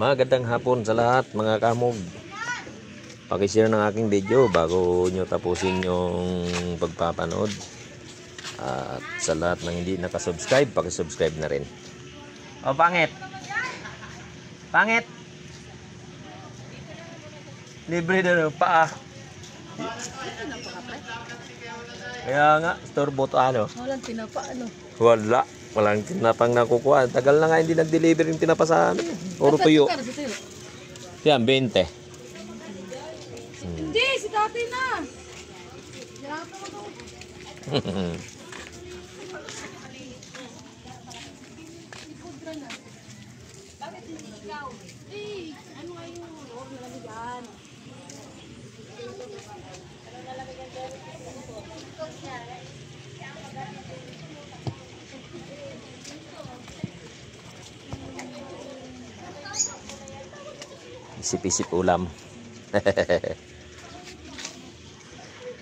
Magandang hapon sa lahat mga kamog. Paki-share ng aking video bago nyo tapusin yung pagpapanood. At sa lahat ng hindi nakasubscribe, paki-subscribe na rin. Oh, pangit. Pangit. Libre na ng paa. Kaya nga, store bot ano? Walang tinapa ano? Wala. Walang tinapang nakukuha. Tagal na nga hindi nag-deliver yung tinapa sa ano. Puro tuyo. Yan, 20. Hindi, si dati na. Bakit hindi ikaw? Eh, ano nga yung huwag nalamigan? Isip-isip ulam.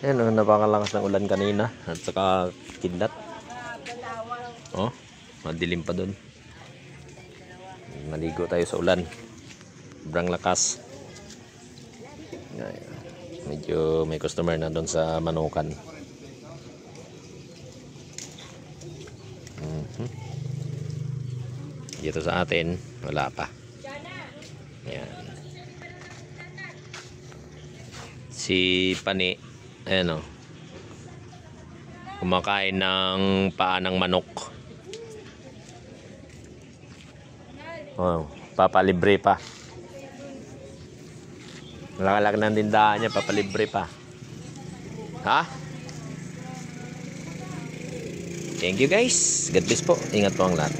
Yan o, napakalakas ng ulan kanina. At saka kidlat. Oh, madilim pa dun. Maligo tayo sa ulan. Sobrang lakas. Medyo may customer na doon sa Manukan. Dito sa atin, wala pa. Yan. Si Pani, ayan o, kumakain ng paa ng manok. Oh, papalibre pa. Malakalak ng tindahan niya, papalibre pa. Ha? Thank you guys. God bless po. Ingat po ang lahat.